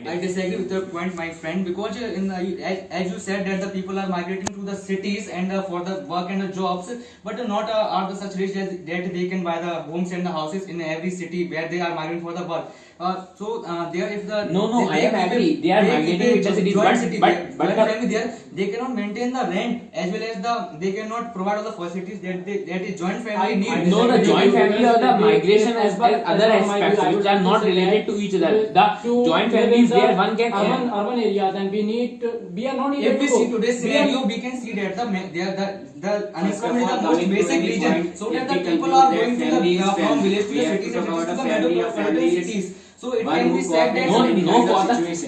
I disagree with your point, my friend, because as you said that the people are migrating to the cities and for the work and the jobs, but not are the such rich that they can buy the homes and the houses in every city where they are migrating for the work. There if the No, I am agree. They are migrating with the cities, but family there, they cannot maintain the rent as well as they cannot provide all the facilities that is joint family need. No, the joint family or the migration as other aspects which are not related to each other. The joint family is where one can urban areas, and we are not needed if we to go. see today's scenario, we can see that the unemployment is the most basic reason. So that the people are going to from village to the cities and cities to the metropolitan cities. So it can be said that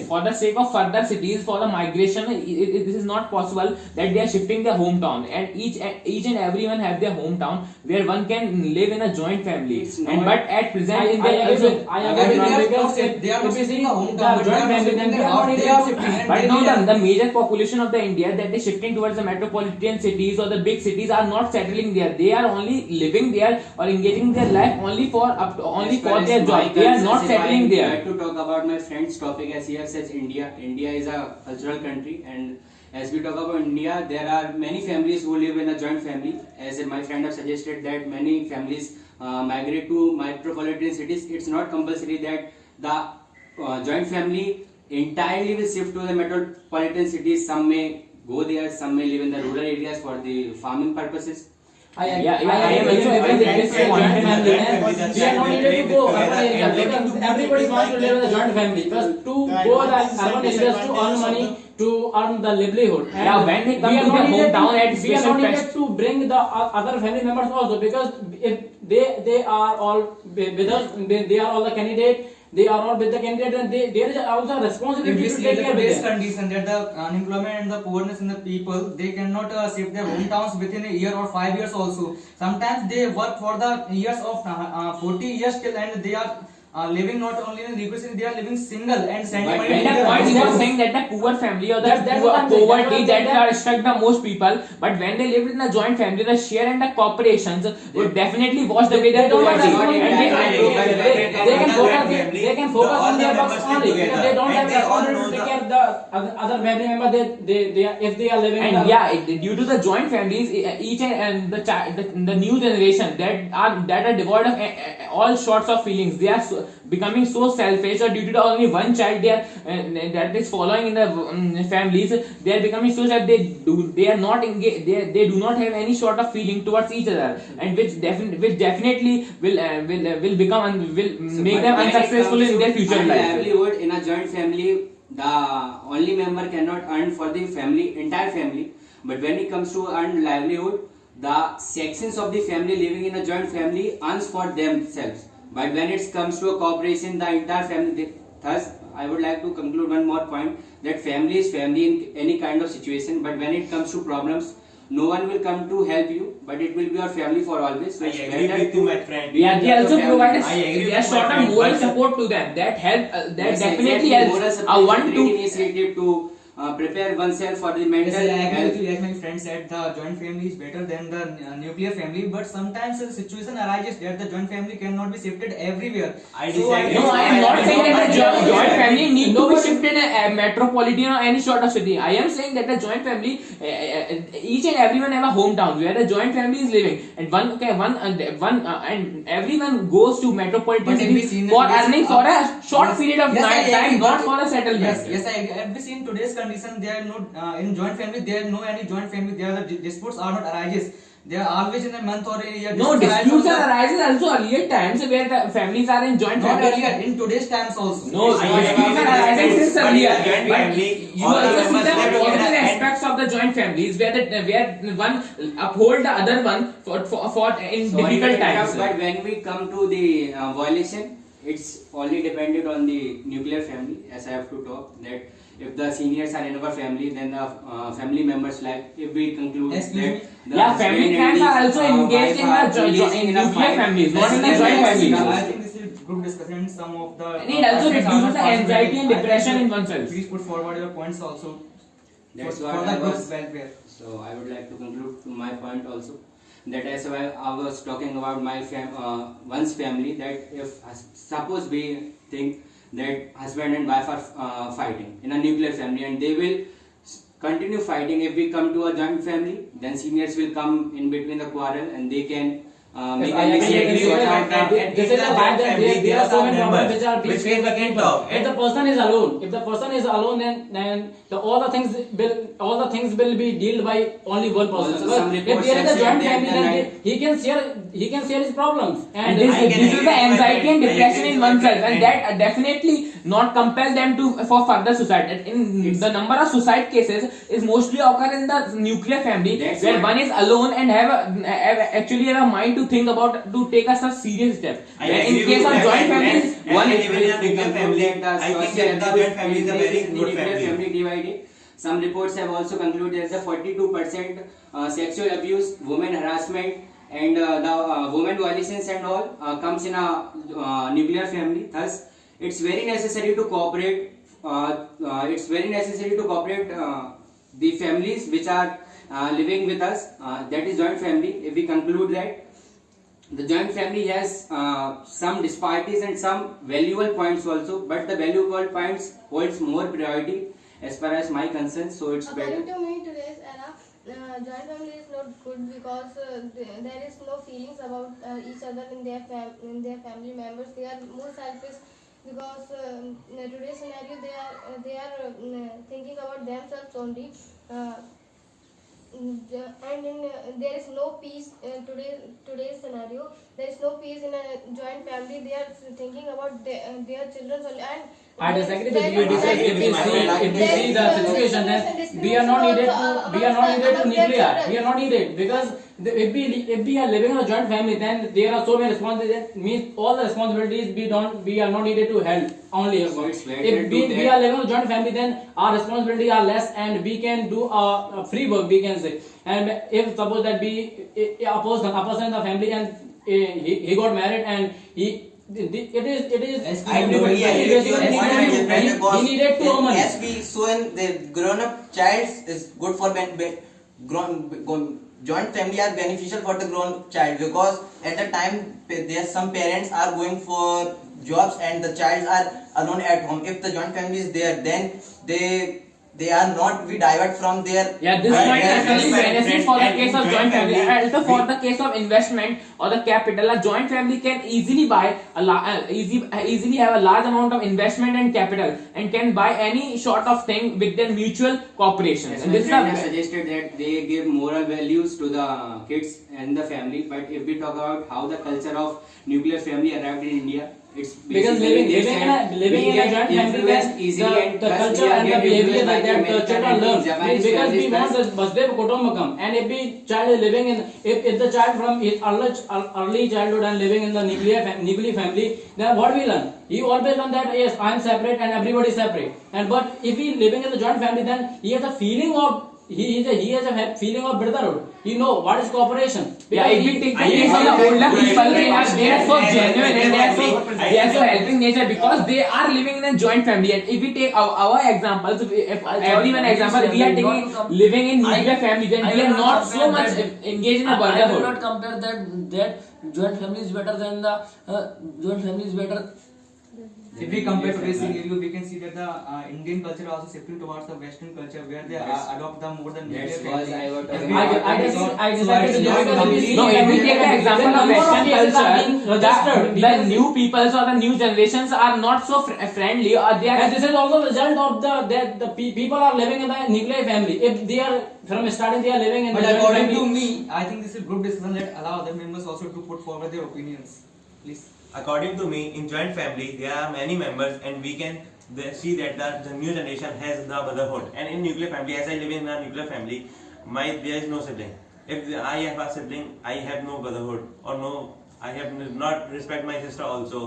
for the sake of further cities, for the migration, this is not possible that they are shifting their hometown, and each and everyone have their hometown where one can live in a joint family. But at present in their they are not shifting a hometown, but they are shifting. But now the major population of the India that is shifting towards the metropolitan cities or the big cities are not settling there. They are only living there or engaging their life only for their job. They are not settling there. I like to talk about my friend's topic as he has said India. India is a cultural country, and as we talk about India, there are many families who live in a joint family. As my friend have suggested that many families migrate to metropolitan cities. It's not compulsory that the joint family entirely will shift to the metropolitan cities. Some may go there, some may live in the rural areas for the farming purposes. I am also agree with this point. We are not needed to go urban areas because everybody wants to live in a joint family. Because to go the urban areas to earn money, to earn the livelihood. Yeah, when they come to their hometown at we are special not needed to bring the other family members also, because if they are all with us, they are all the candidate. They are all with the candidate, and there is also a If responsibility we to see take the care of today's them. condition that the unemployment and the poorness in the people, they cannot shift their hometowns within a year or 5 years also. Sometimes they work for the years of 40 years till, and they are living not only in a city, they are living single and sending money to At the their point you are households. saying that the poor family or the That's what I'm saying. poverty that are struck the most people, but when they live in a joint family, the share and the corporations would definitely wash away the They don't have poverty. responsibility. They can focus on their works only, because they don't have responsibility to take care of the other family member. If they are living in And yeah, due to the joint families, each and the new generation that are devoid of all sorts of feelings, they are becoming so selfish, or due to the only one child they are that is following in the families, they are becoming so that they are not engaged, they do not have any sort of feeling towards each other, and which definitely will make them unsuccessful in their future life. Livelihood in a joint family, the only member cannot earn for the entire family. But when it comes to earn livelihood, the sections of the family living in a joint family earns for themselves. But when it comes to a corporation, the entire family. Thus, I would like to conclude one more point, that family is family in any kind of situation. But when it comes to problems, no one will come to help you, but it will be your family for always. So I agree with you, my friend. Yeah, they also provide I agree a with sort my of moral friend. support to them. That help. That Yes, definitely exactly. helps. Moral support is One a great to initiative to prepare oneself for the mental Yes, I agree health. with you. As my friend said, the joint family is better than the nuclear family, but sometimes a situation arises that the joint family cannot be shifted everywhere. I So disagree. No, I am not saying that the joint family need to be shifted in a metropolitan or any sort of city. I am saying that the joint family, each and everyone have a hometown where the joint family is living, and and everyone goes to metropolitan But have we city seen for that- earning for a short Yes. period of Yes, I time, agree, not but- for a settlement. Yes, I agree. Have we seen today's condition? There are no in joint family. There are no any joint family. There are the disputes are not arises. They are always in a month or a year. No, disputes are arises also earlier times where the families are in joint Not family. earlier, in today's times also. No, I disputes are agree. arising since But earlier. in a joint But family, you all the also see members the live together positive and- aspects of the joint families where one uphold the other one for in Sorry to difficult interrupt, times. but when we come to the violation, it's only dependent on the nuclear family. As I have to talk that if the seniors are in our family, then the family members, like if we conclude Excuse that me? the Yeah, family husband friends and are the, also engaged in wife the are in engaging in a nuclear fight, families, not in the then joint yes, families. I think this is group discussion in some of the. And it also aspects are reduces not the anxiety and possible. depression I think in oneself. Please put forward your points also. That's for what the I group's was. welfare. So I would like to conclude to my point also, that as well I was talking about my one's family, that if suppose we think that husband and wife are fighting in a nuclear family, and they will continue fighting. If we come to a joint family, then seniors will come in between the quarrel, and they can make I a agree decision. with you. This is a fact that there are so many problems which are which faced we by can people. talk. If the person is alone, then all the things will be dealt by only one person. Also, But some if reports there is a have joint said family, that then he can share his problems. And this, I can this is agree the with my anxiety friend. and I depression agree in with my oneself, friend. and that definitely not compel them to for further suicide. In the number of suicide cases is mostly occur in the nuclear family, That's where why- one is alone and actually have a mind to think about to take a such serious step. I Where agree in case with of that. joint families, And one even in a nuclear family, I think that the joint family is a very good nuclear family. family divided. Some reports have also concluded that the 42% sexual abuse, women harassment, and the women violations and all comes in a nuclear family. Thus, it's very necessary to cooperate. It's very necessary to cooperate the families which are living with us. That is joint family. If we conclude that the joint family has some disparities and some valuable points also, but the valuable points holds more priority as far as my concern. So it's According better. to me, today's era, joint family is not good because there is no feelings about each other in their family members. They are more selfish because in today's scenario they are thinking about themselves only. There is no peace in today's scenario. There is no peace in a joint family. They are thinking about their children only. And I disagree there with you is- because if we see the situation, then we are not needed to nuclear. We are not needed because if we are living in a joint family, then there are so many responsibilities. That means all the responsibilities we are not needed to help only. So it's better If to we are living in a joint family, then our responsibilities are less and we can do a free work, we can say. And if suppose that a person in the family and he got married and it is I totally agree with you. he needed to earn money. As we saw in the grown-up child is good for joint family are beneficial for the grown child, because at the time there some parents are going for jobs and the child are alone at home. If the joint family is there, then they are not be divert from their yeah, this Right, might right, actually right, benefit right, for the and case in of joint family. And also for we- the case of investment or the capital, a joint family can easily buy easily have a large amount of investment and capital and can buy any sort of thing with their mutual cooperation. As And my this is friend a has suggested that they give moral values to the kids and the family. But if we talk about how the culture of nuclear family arrived in India, it's Because basically living in a joint family, then the culture and the behavior that the children learn. Because we want the Vasudhaiva Kutumbakam, and if the child is living in, if the child from his early childhood and living in the nuclear family, then what we learn? He always learn that yes, I am separate and everybody is separate. And but if he living in the joint family, then he has a feeling of he has a feeling of brotherhood. He know what is cooperation. yeah, if we take the case of the older people, they are so genuine and they are so helping nature because they are living in a joint family. And if we take our examples, if everyone example, we are taking living in nuclear family, then we are not so much engaged in a I will brotherhood. not compare that joint family is better than the joint family is better. If we compare today's scenario, we can see that the Indian culture also shifting towards the Western culture, where they adopt the more than nuclear That's family. why I was If talking we- about- I disagree with you because we see No, if we take the example of Western culture, the new peoples or the new generations are not so friendly, or they And are this is also the result of the people are living in the nuclear family. If they are from starting they are living in But the joint according to family. me, I think this is group discussion that allow other members also to put forward their opinions. Please. According to me, in joint family there are many members, and we can see that the new generation has the brotherhood. And in nuclear family, as I live in a nuclear family, there is no sibling. If I have a sibling, I have no brotherhood, or no, I have not respect my sister also.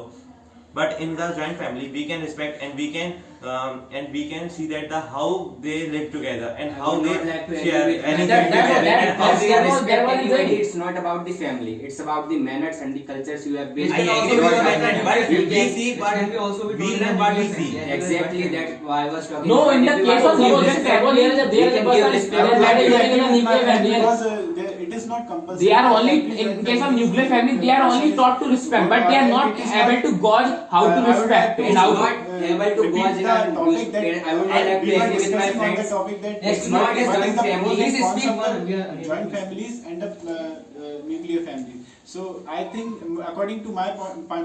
But in the joint family, we can respect and we can see that how they live together and how I would they not like to share agree with anything that. together and how As they we that was- respect that was anybody, easy. it's not about the family. It's about the manners and the cultures you have built. I agree with you, my friend, but It we can- see it what can be also be we told in learn what we nuclear see. family. Exactly, that's why I was talking. No, about in the if you case want of to suppose give that respect, family, there is a we can give person respect. that is living in a nuclear family. Because it is not compulsory. they are only in case of nuclear family they are only taught to respect, but they are not able to gauge how to respect and how to able to go repeat as in the a topic that I would like to we were agree with my discussing on the friends. topic that It's not a what joint is the family. pros and Please cons speak of one, we the are- joint families and the nuclear families. So I think, according to my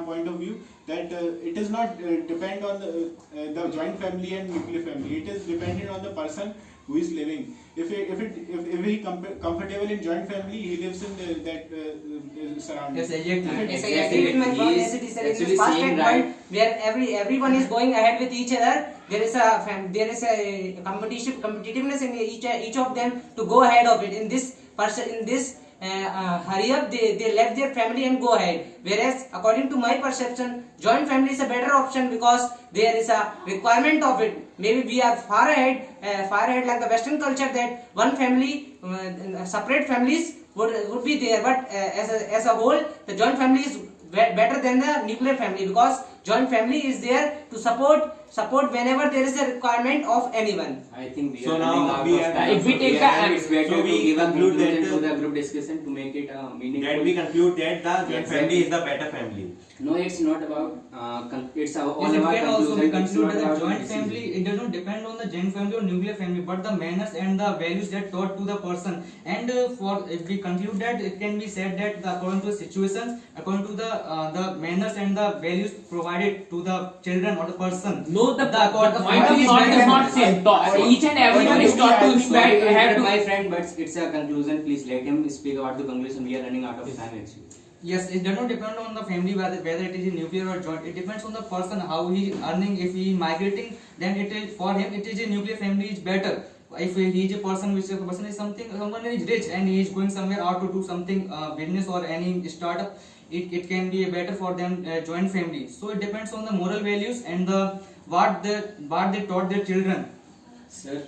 point of view, that it is not depend on the joint family and nuclear family. It is dependent on the person who is living. If he comfortable in joint family, he lives in that surrounding. Yes, exactly. Yes, Exactly. I agree with my He point. is As it is in actually this first saying point right. where everyone is going ahead with each other. There is a competitiveness in each of them to go ahead of it. In this hurry up, they left their family and go ahead. Whereas according to my perception, joint family is a better option because there is a requirement of it. Maybe we are far ahead like the Western culture that one family, separate families would be there. But as a whole, the joint family is better than the nuclear family because joint family is there to support whenever there is a requirement of anyone. I think we So are now running out we of are- time. If we So take it's better so to we give a conclude that conclusion to the group discussion to make it meaningful. That we conclude that the joint Exactly. family is the better family. No, it's not about. It's all Yes, it about can also be conclusion. It's concluded not that about joint decision. family, it does not depend on the joint family or nuclear family, but the manners and the values that taught to the person. And if we conclude that, it can be said that according to the situations, according to the manners and the values provided to the children or the person. No, the point of family is thought better is not than- same. Each and everyone is taught to Sorry to have interrupt to. my friend, but it's a conclusion. Please let him speak about the conclusion. We are running out of time actually. Yes, it does not depend on the family whether it is a nuclear or joint. It depends on the person how he is earning. If he is migrating, then it is for him it is a nuclear family is better. If he is a person which a person is someone is rich and he is going somewhere out to do something business or any startup, it can be better for them joint family. So it depends on the moral values and the what they taught their children. Sir,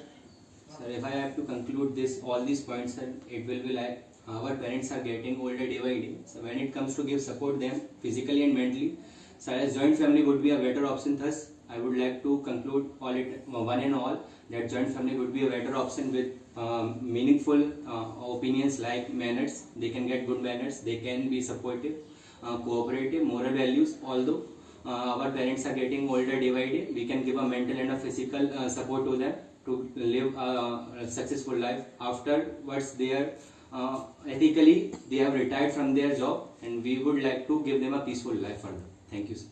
if I have to conclude all these points, sir, it will be like our parents are getting older day by day. So when it comes to give support them physically and mentally, so as joint family would be a better option. Thus, I would like to conclude one and all that joint family would be a better option with meaningful opinions like manners. They can get good manners. They can be supportive, cooperative, moral values. Although our parents are getting older day by day, we can give a mental and a physical support to them to live a successful life. Afterwards, they are ethically they have retired from their job, and we would like to give them a peaceful life further. Thank you, sir.